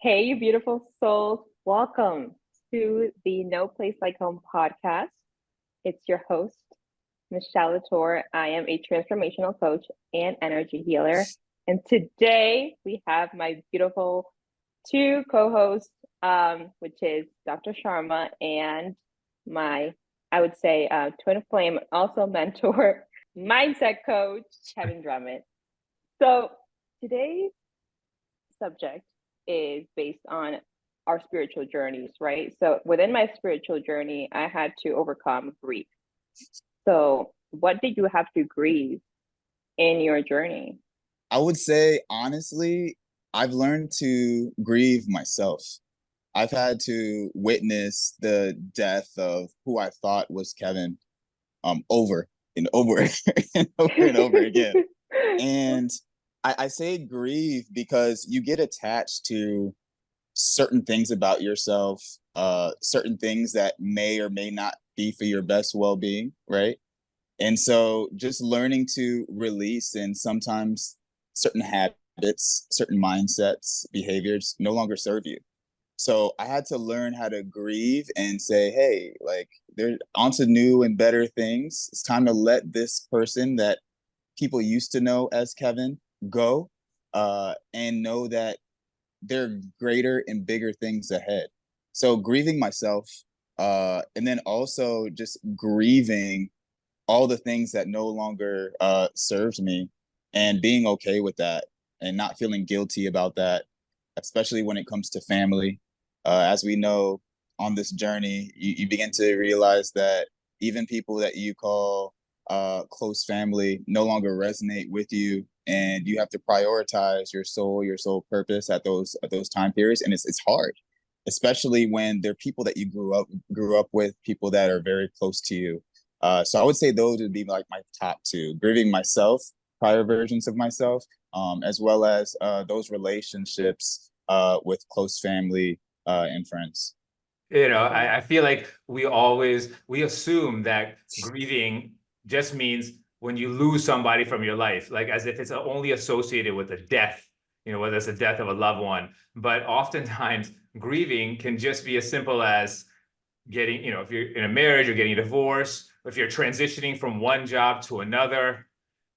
Hey, you beautiful souls. Welcome to the No Place Like Home podcast. It's your host, Mishell Latour. I am a transformational coach and energy healer. And today we have my beautiful two co-hosts, which is Dr. Sharma and my, I would say, twin flame, also mentor, mindset coach, Kevin Drummond. So today's subject is based on our spiritual journeys, right? So within my spiritual journey, I had to overcome grief. So what did you have to grieve in your journey? I would say, honestly, I've learned to grieve myself. I've had to witness the death of who I thought was Kevin over and over and over and over again. And I say grieve because you get attached to certain things about yourself, certain things that may or may not be for your best well-being, right? And so just learning to release, and sometimes certain habits, certain mindsets, behaviors no longer serve you. So I had to learn how to grieve and say, hey, like, they're onto new and better things. It's time to let this person that people used to know as Kevin go, and know that there are greater and bigger things ahead. So grieving myself, and then also just grieving all the things that no longer served me, and being okay with that and not feeling guilty about that, especially when it comes to family. As we know, on this journey, you begin to realize that even people that you call close family no longer resonate with you, and you have to prioritize your soul purpose at those time periods, and it's hard, especially when they're people that you grew up with, people that are very close to you. So I would say those would be like my top two: grieving myself, prior versions of myself, as well as those relationships with close family and friends. I feel like we assume that grieving just means when you lose somebody from your life, like as if it's only associated with a death, whether it's the death of a loved one. But oftentimes grieving can just be as simple as getting, if you're in a marriage or getting a divorce, if you're transitioning from one job to another,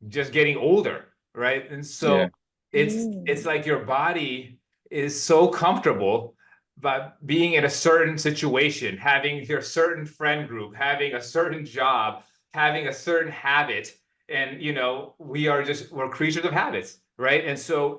just getting older, right? And so Yeah. it's like your body is so comfortable but being in a certain situation, having your certain friend group, having a certain job, having a certain habit. And, we're creatures of habits, right? And so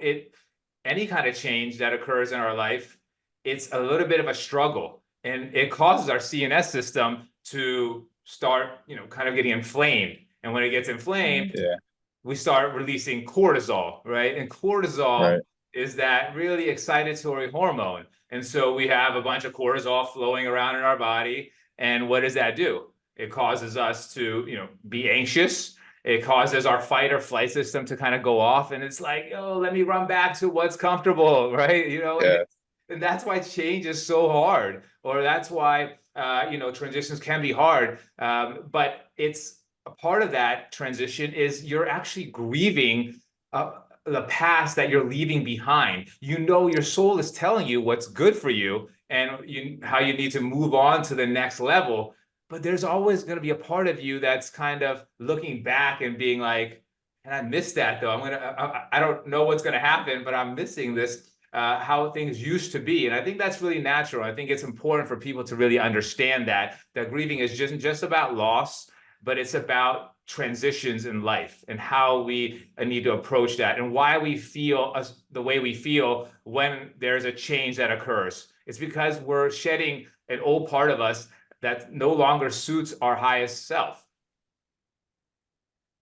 any kind of change that occurs in our life, it's a little bit of a struggle, and it causes our CNS system to start, kind of getting inflamed. And when it gets inflamed, Yeah. we start releasing cortisol, right? And cortisol Right. is that really excitatory hormone. And so we have a bunch of cortisol flowing around in our body. And what does that do? It causes us to, be anxious. It causes our fight or flight system to kind of go off. And it's like, oh, let me run back to what's comfortable, right? Yeah. And that's why change is so hard, or that's why, transitions can be hard. But it's a part of that transition is you're actually grieving the past that you're leaving behind. Your soul is telling you what's good for you and how you need to move on to the next level. But there's always going to be a part of you that's kind of looking back and being like, and I missed that though. I don't know what's going to happen, but I'm missing this, how things used to be. And I think that's really natural. I think it's important for people to really understand that grieving is just about loss, but it's about transitions in life and how we need to approach that and why we feel the way we feel when there's a change that occurs. It's because we're shedding an old part of us that no longer suits our highest self.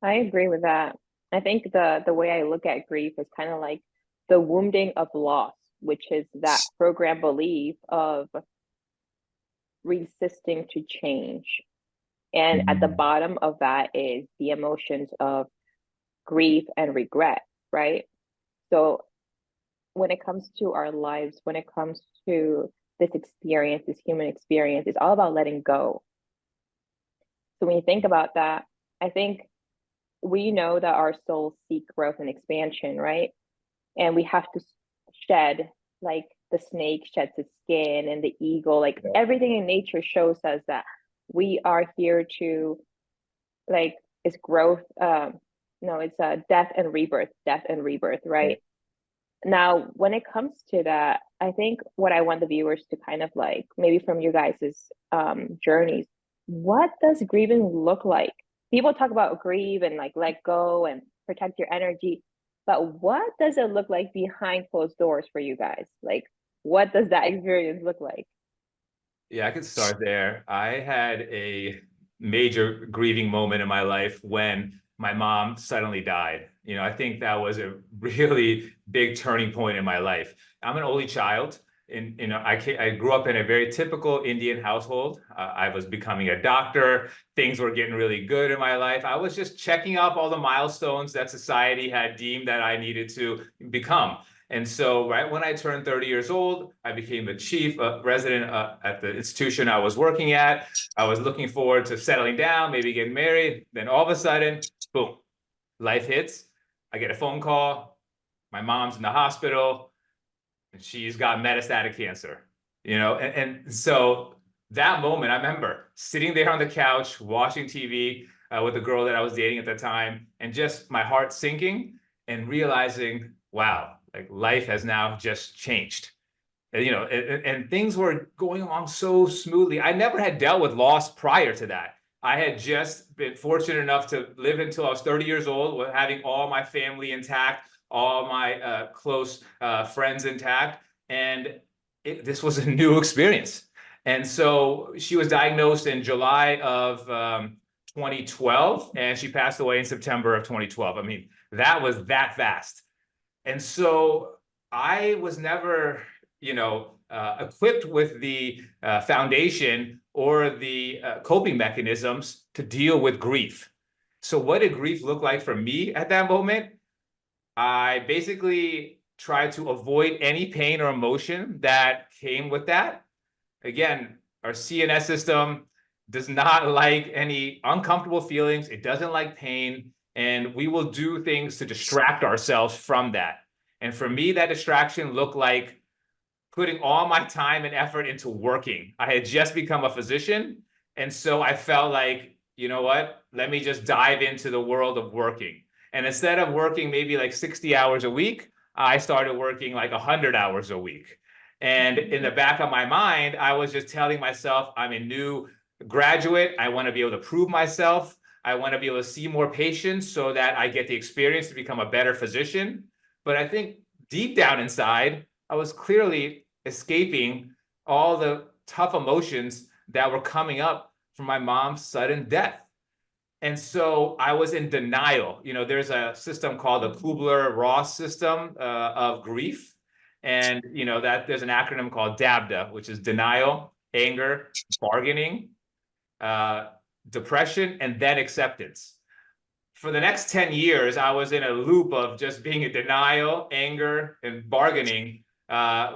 I agree with that. I think the way I look at grief is kind of like the wounding of loss, which is that program belief of resisting to change. And at the bottom of that is the emotions of grief and regret, right? So when it comes to our lives, when it comes to this experience, this human experience, it's all about letting go. So when you think about that, I think we know that our souls seek growth and expansion, right? And we have to shed like the snake sheds its skin and the eagle, like Yeah. everything in nature shows us that we are here to, like, it's growth. No, it's death and rebirth, right? Now, when it comes to that, I think what I want the viewers to kind of like, maybe from you guys' journeys, what does grieving look like? People talk about grieve and like let go and protect your energy, but what does it look like behind closed doors for you guys? Like, what does that experience look like? Yeah, I could start there. I had a major grieving moment in my life when my mom suddenly died. I think that was a really big turning point in my life. I'm an only child, and I grew up in a very typical Indian household. I was becoming a doctor. Things were getting really good in my life. I was just checking off all the milestones that society had deemed that I needed to become. And so right when I turned 30 years old, I became the chief resident at the institution I was working at. I was looking forward to settling down, maybe getting married. Then all of a sudden, boom, life hits. I get a phone call. My mom's in the hospital and she's got metastatic cancer. And so that moment, I remember sitting there on the couch, watching TV with the girl that I was dating at the time, and just my heart sinking and realizing, wow, like life has now just changed. And things were going along so smoothly. I never had dealt with loss prior to that. I had just been fortunate enough to live until I was 30 years old with having all my family intact, all my close friends intact. And this was a new experience. And so she was diagnosed in July of 2012, and she passed away in September of 2012. I mean, that was that fast. And so I was never, equipped with the foundation or the coping mechanisms to deal with grief. So what did grief look like for me at that moment? I basically tried to avoid any pain or emotion that came with that. Again, our CNS system does not like any uncomfortable feelings. It doesn't like pain. And we will do things to distract ourselves from that. And for me, that distraction looked like putting all my time and effort into working. I had just become a physician. And so I felt like, you know what? Let me just dive into the world of working. And instead of working maybe like 60 hours a week, I started working like 100 hours a week. And in the back of my mind, I was just telling myself, I'm a new graduate. I want to be able to prove myself. I want to be able to see more patients so that I get the experience to become a better physician. But I think deep down inside, I was clearly escaping all the tough emotions that were coming up from my mom's sudden death. And so I was in denial. There's a system called the Kubler-Ross system of grief. And, that there's an acronym called DABDA, which is denial, anger, bargaining, depression, and then acceptance. For the next 10 years, I was in a loop of just being in denial, anger, and bargaining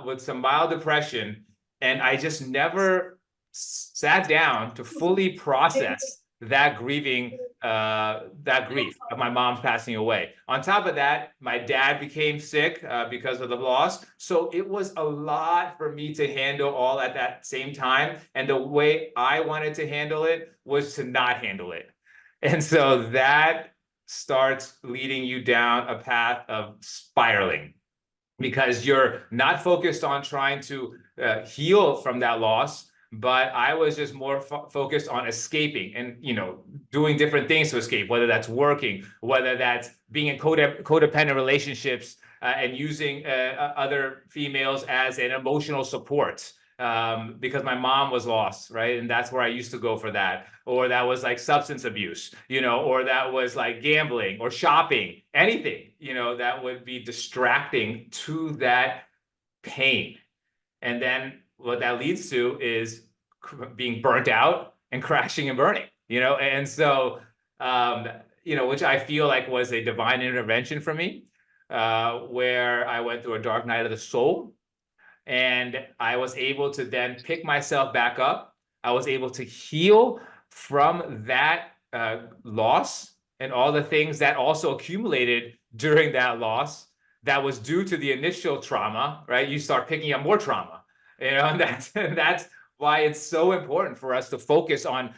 with some mild depression. And I just never sat down to fully process that grief of my mom's passing away. On top of that, my dad became sick because of the loss. So it was a lot for me to handle all at that same time. And the way I wanted to handle it was to not handle it. And so that starts leading you down a path of spiraling because you're not focused on trying to heal from that loss. But I was just more focused on escaping and, doing different things to escape, whether that's working, whether that's being in codependent relationships and using other females as an emotional support. Because my mom was lost, right? And that's where I used to go for that. Or that was like substance abuse, or that was like gambling or shopping, anything, that would be distracting to that pain. And then what that leads to is being burnt out and crashing and burning, and so, which I feel like was a divine intervention for me, where I went through a dark night of the soul. And I was able to then pick myself back up. I was able to heal from that loss and all the things that also accumulated during that loss. that was due to the initial trauma, right? You start picking up more trauma, and that's why it's so important for us to focus on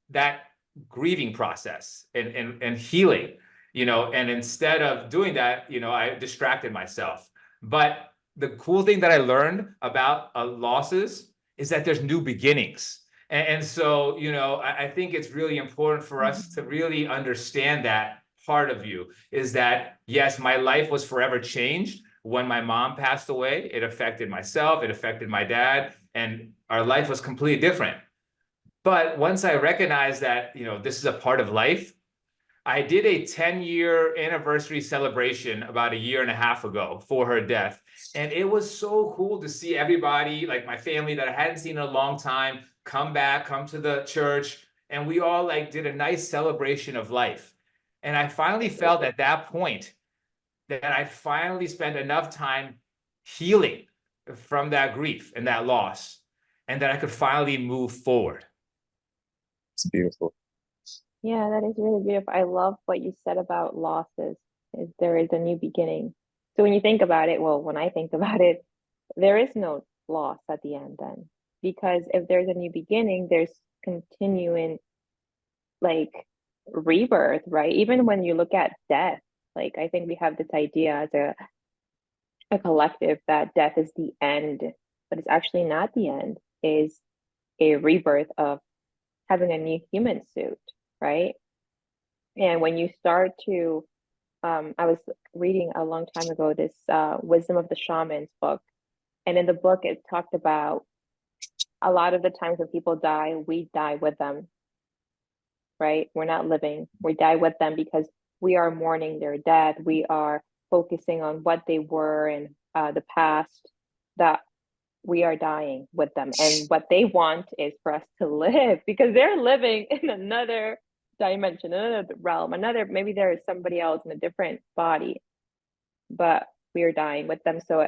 that grieving process and healing, and instead of doing that, I distracted myself. But the cool thing that I learned about losses is that there's new beginnings. And so, I think it's really important for us to really understand that part of you is that, yes, my life was forever changed when my mom passed away. It affected myself, it affected my dad, and our life was completely different. But once I recognized that, this is a part of life, I did a 10-year anniversary celebration about a year and a half ago for her death. And it was so cool to see everybody, like my family that I hadn't seen in a long time, come to the church. And we all did a nice celebration of life. And I finally felt at that point that I finally spent enough time healing from that grief and that loss, and that I could finally move forward. It's beautiful. Yeah, that is really beautiful. I love what you said about losses, is there is a new beginning. So when you think about it, well, when I think about it, there is no loss at the end then. Because if there's a new beginning, there's continuing rebirth, right? Even when you look at death, I think we have this idea as a collective that death is the end, but it's actually not the end, is a rebirth of having a new human suit, right? And when you start to, I was reading a long time ago this Wisdom of the Shamans book. And in the book, it talked about a lot of the times when people die, we die with them, right? We're not living, we die with them because we are mourning their death. We are focusing on what they were in the past, that we are dying with them. And what they want is for us to live because they're living in another dimension, another realm, maybe there is somebody else in a different body, but we are dying with them. So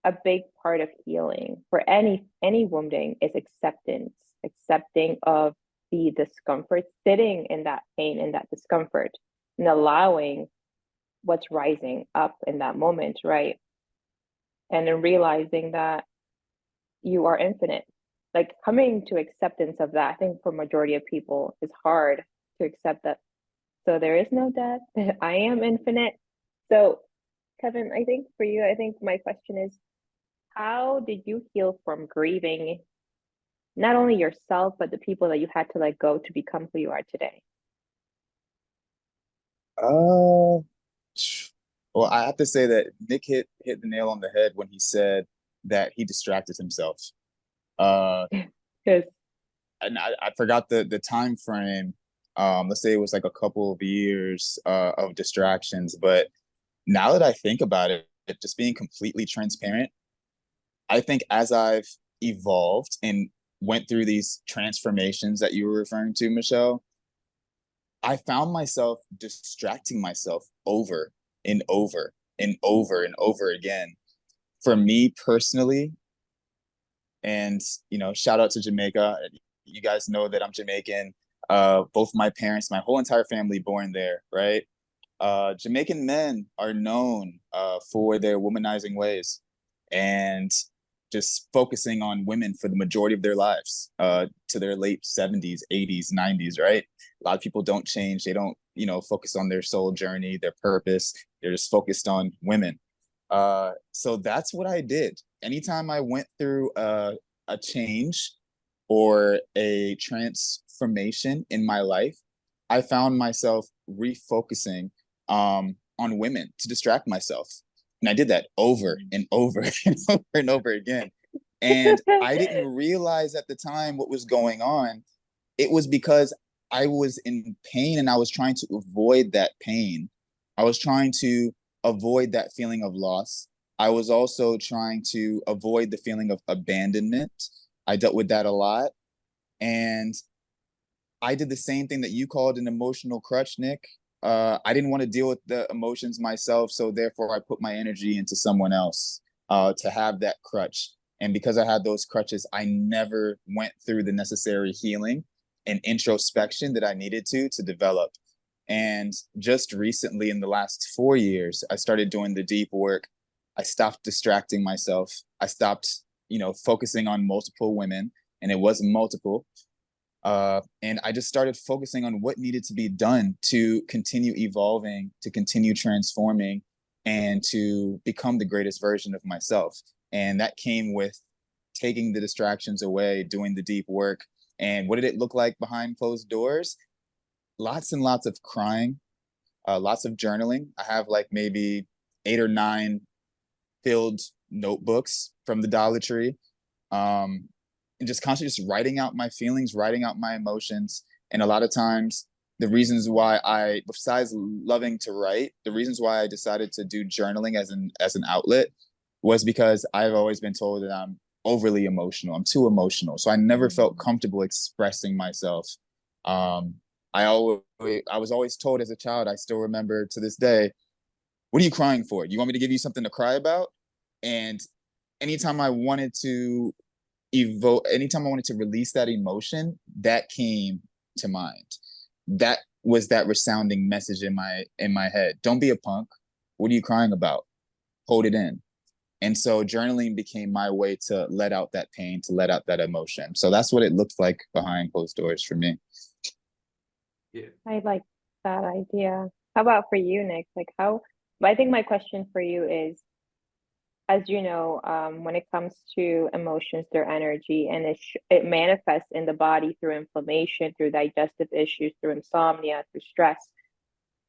a big part of healing for any wounding is accepting of the discomfort, sitting in that pain, in that discomfort, and allowing what's rising up in that moment, right? And then realizing that you are infinite. Coming to acceptance of that, I think for majority of people, is hard to accept that. So there is no death. I am infinite. So Kevin, I think for you, my question is, how did you heal from grieving not only yourself, but the people that you had to let go to become who you are today? Well, I have to say that Nick hit the nail on the head when he said that he distracted himself. Because And I forgot the time frame. Let's say it was a couple of years of distractions. But now that I think about it, just being completely transparent, I think as I've evolved and went through these transformations that you were referring to, Mishell, I found myself distracting myself over and over and over and over again. For me personally, and shout out to Jamaica. You guys know that I'm Jamaican. Both my parents, my whole entire family born there, right? Jamaican men are known for their womanizing ways and just focusing on women for the majority of their lives, to their late 70s, 80s, 90s, right? A lot of people don't change. They don't, focus on their soul journey, their purpose. They're just focused on women. So that's what I did. Anytime I went through a change or a transformation in my life, I found myself refocusing on women to distract myself. And I did that over and over and over and over again. And I didn't realize at the time what was going on. It was because I was in pain and I was trying to avoid that pain. I was trying to avoid that feeling of loss. I was also trying to avoid the feeling of abandonment. I dealt with that a lot. And I did the same thing that you called an emotional crutch, Nick. I didn't want to deal with the emotions myself, so therefore I put my energy into someone else to have that crutch. And because I had those crutches, I never went through the necessary healing and introspection that I needed to develop. And just recently, in the last 4 years, I started doing the deep work. I stopped distracting myself. I stopped, focusing on multiple women, and it was multiple. And I just started focusing on what needed to be done to continue evolving, to continue transforming, and to become the greatest version of myself. And that came with taking the distractions away, doing the deep work. And what did it look like behind closed doors? Lots and lots of crying, lots of journaling. I have like maybe 8 or 9 filled notebooks from the Dollar Tree. And just constantly just writing out my feelings, writing out my emotions. And a lot of times the reasons why besides loving to write, the reasons why I decided to do journaling as an outlet was because I've always been told that I'm overly emotional. I'm too emotional. So I never felt comfortable expressing myself. I was always told as a child, I still remember to this day, what are you crying for? You want me to give you something to cry about? And anytime I wanted to anytime I wanted to release that emotion, that came to mind. That was that resounding message in my head. Don't be a punk. What are you crying about? Hold it in. And so journaling became my way to let out that pain, to let out that emotion. So that's what it looked like behind closed doors for me. Yeah. I like that idea. How about for you, Nick? I think my question for you is, as you know, when it comes to emotions, their energy, and it manifests in the body through inflammation, through digestive issues, through insomnia, through stress.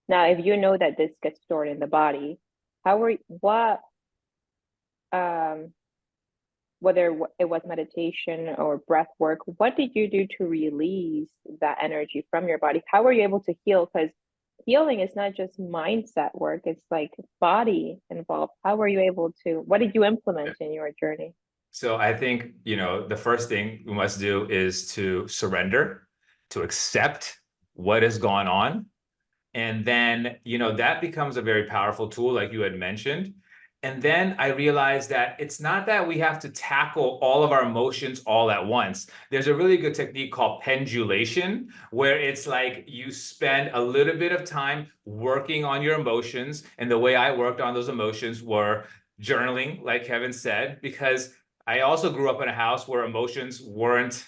Now, if you know that this gets stored in the body, whether it was meditation or breath work, what did you do to release that energy from your body? How were you able to heal? Because healing is not just mindset work, it's like body involved. How were you able to, what did you implement in your journey? So I think, the first thing we must do is to surrender, to accept what has gone on. And then, that becomes a very powerful tool, like you had mentioned. And then I realized that it's not that we have to tackle all of our emotions all at once. There's a really good technique called pendulation, where it's like you spend a little bit of time working on your emotions. And the way I worked on those emotions were journaling, like Kevin said, because I also grew up in a house where emotions weren't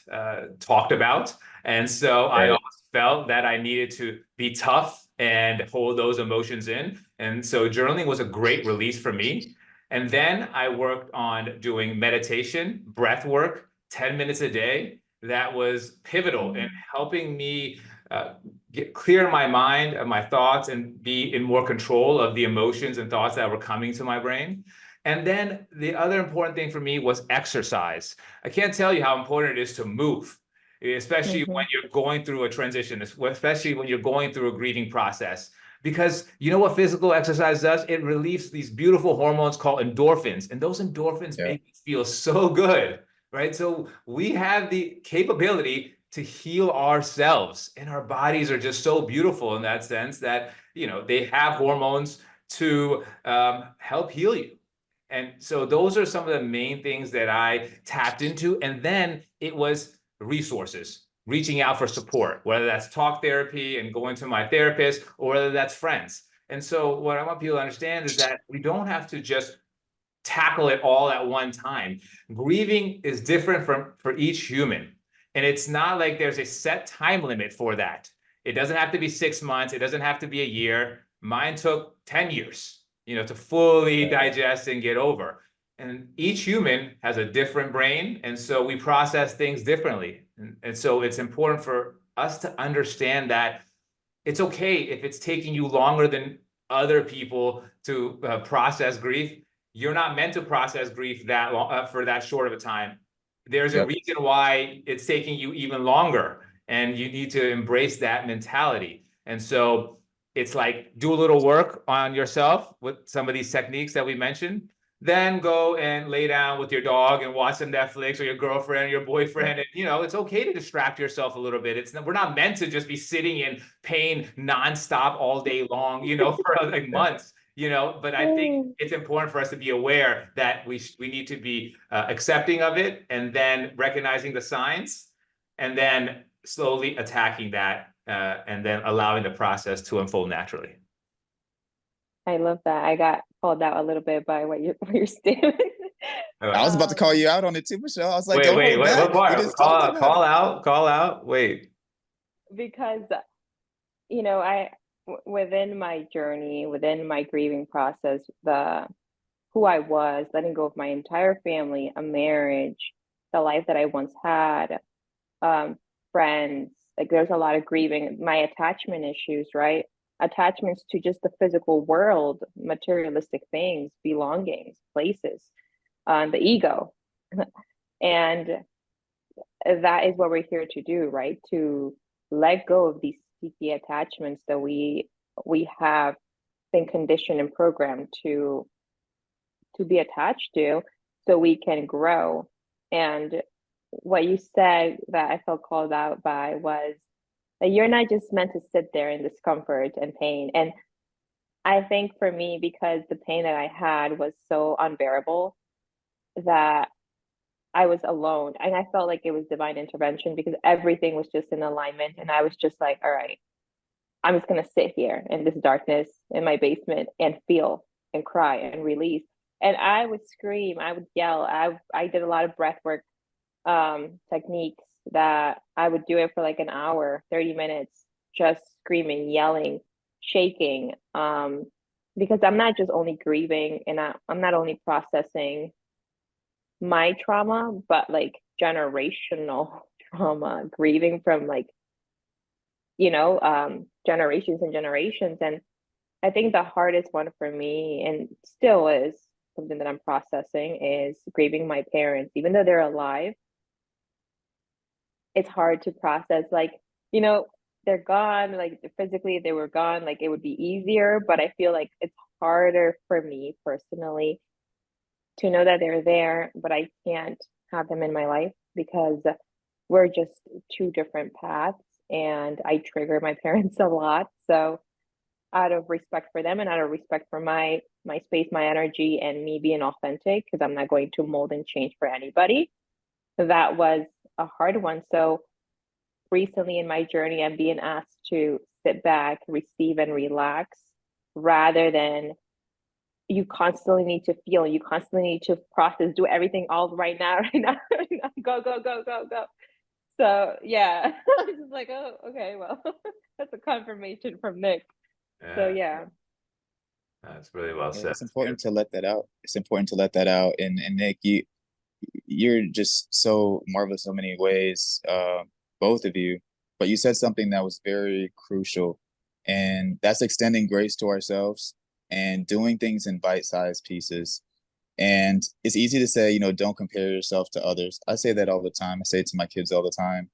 talked about. And so I always felt that I needed to be tough and hold those emotions in. And so journaling was a great release for me. And then I worked on doing meditation, breath work, 10 minutes a day. That was pivotal in helping me get clear my mind and my thoughts and be in more control of the emotions and thoughts that were coming to my brain. And then the other important thing for me was exercise. I can't tell you how important it is to move, especially when you're going through a transition, especially when you're going through a grieving process. Because you know what physical exercise does? It relieves these beautiful hormones called endorphins. And those endorphins make you feel so good, right? So we have the capability to heal ourselves. And our bodies are just so beautiful in that sense that, they have hormones to help heal you. And so those are some of the main things that I tapped into. And then it was resources, reaching out for support, whether that's talk therapy and going to my therapist, or whether that's friends. And so what I want people to understand is that we don't have to just tackle it all at one time. Grieving is different for each human. And it's not like there's a set time limit for that. It doesn't have to be 6 months. It doesn't have to be a year. Mine took 10 years, to fully digest and get over. And each human has a different brain. And so we process things differently. And so it's important for us to understand that it's okay if it's taking you longer than other people to process grief. You're not meant to process grief that long, for that short of a time. There's a reason why it's taking you even longer, and you need to embrace that mentality. And so it's like, do a little work on yourself with some of these techniques that we mentioned, then go and lay down with your dog and watch some Netflix, or your girlfriend or your boyfriend. And, it's okay to distract yourself a little bit. We're not meant to just be sitting in pain nonstop all day long, for like months, but I think it's important for us to be aware that we need to be accepting of it, and then recognizing the signs, and then slowly attacking that and then allowing the process to unfold naturally. I love that. I got called out a little bit by what you're stating. I was about to call you out on it too, Mishell. I was like, wait, don't wait, hold wait, back. what part? We just talked about it. Call out. Wait. Because, you know, within my journey, within my grieving process, who I was, letting go of my entire family, a marriage, the life that I once had, friends, like there's a lot of grieving, my attachment issues, right? Attachments to just the physical world, materialistic things, belongings, places, the ego. And that is what we're here to do, right? To let go of these sticky attachments that we have been conditioned and programmed to be attached to, so we can grow. And what you said that I felt called out by was that you're not just meant to sit there in discomfort and pain. And I think for me, because the pain that I had was so unbearable, that I was alone, and I felt like it was divine intervention, because everything was just in alignment. And I was just like, all right, I'm just going to sit here in this darkness in my basement and feel and cry and release. And I would scream, I would yell. I did a lot of breath work techniques that I would do it for like an hour, 30 minutes, just screaming, yelling, shaking, because I'm not just only grieving, and I'm not only processing my trauma, but like generational trauma, grieving from like, generations and generations. And I think the hardest one for me, and still is something that I'm processing, is grieving my parents. Even though they're alive, it's hard to process. Like, they're gone, like physically they were gone, like it would be easier, but I feel like it's harder for me personally to know that they're there, but I can't have them in my life because we're just two different paths, and I trigger my parents a lot. So out of respect for them and out of respect for my space, my energy, and me being authentic, because I'm not going to mold and change for anybody, that was a hard one. So recently in my journey, I'm being asked to sit back, receive, and relax, rather than you constantly need to feel, you constantly need to process, do everything all right now, go, go, go, go, go. So yeah, I'm just like, oh, okay, well, that's a confirmation from Nick. So yeah. That's really well said. It's important to let that out. It's important to let that out. And Nick, you're just so marvelous in so many ways, both of you. But you said something that was very crucial, and that's extending grace to ourselves and doing things in bite-sized pieces. And it's easy to say, don't compare yourself to others. I say that all the time. I say it to my kids all the time.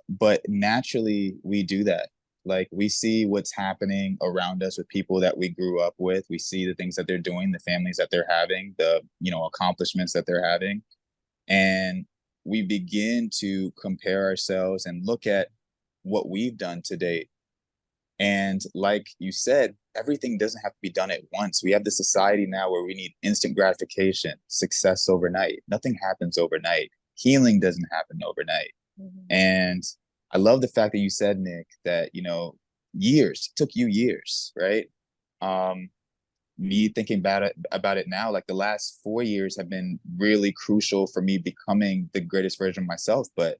But naturally, we do that. Like, we see what's happening around us with people that we grew up with. We see the things that they're doing, the families that they're having, the, accomplishments that they're having. And we begin to compare ourselves and look at what we've done to date. And like you said, everything doesn't have to be done at once. We have this society now where we need instant gratification, success overnight. Nothing happens overnight. Healing doesn't happen overnight. Mm-hmm. And I love the fact that you said, Nick, that, years, took you years, right? Me thinking about it now, like the last 4 years have been really crucial for me becoming the greatest version of myself, but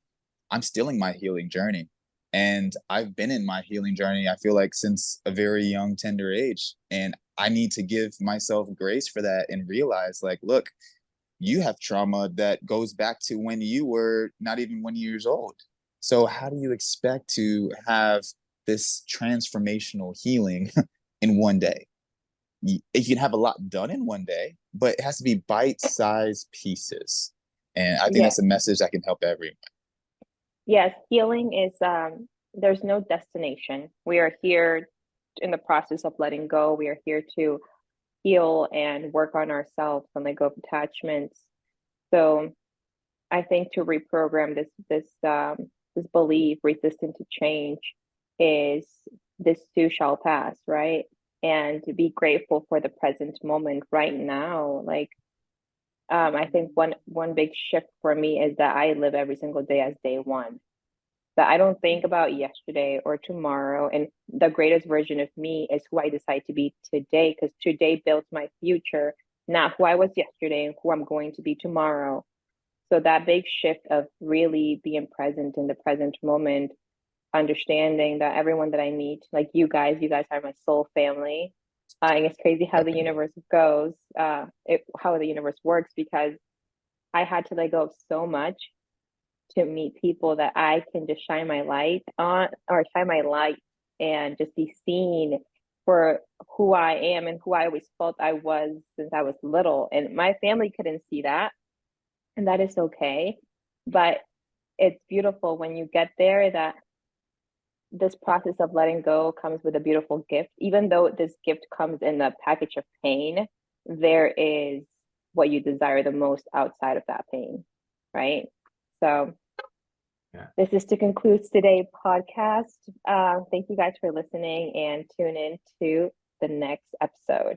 I'm still in my healing journey. And I've been in my healing journey, I feel like, since a very young, tender age. And I need to give myself grace for that and realize, like, look, you have trauma that goes back to when you were not even 1 year old. So how do you expect to have this transformational healing in one day? You can have a lot done in one day, but it has to be bite-sized pieces. And I think that's a message that can help everyone. Yes, healing is, there's no destination. We are here in the process of letting go. We are here to heal and work on ourselves and let go of attachments. So I think to reprogram this belief, resistant to change, is this too shall pass, right? And to be grateful for the present moment right now. Like, I think one big shift for me is that I live every single day as day one. that I don't think about yesterday or tomorrow. And the greatest version of me is who I decide to be today, because today builds my future, not who I was yesterday and who I'm going to be tomorrow. So that big shift of really being present in the present moment, understanding that everyone that I meet, like you guys are my soul family. And it's crazy how the universe goes, how the universe works, because I had to let go of so much to meet people that I can just shine my light on, or shine my light and just be seen for who I am and who I always felt I was since I was little. And my family couldn't see that, and that is okay. But it's beautiful when you get there that this process of letting go comes with a beautiful gift. Even though this gift comes in a package of pain, there is what you desire the most outside of that pain, right? So Yeah. this is to conclude today's podcast. Thank you guys for listening, and tune in to the next episode.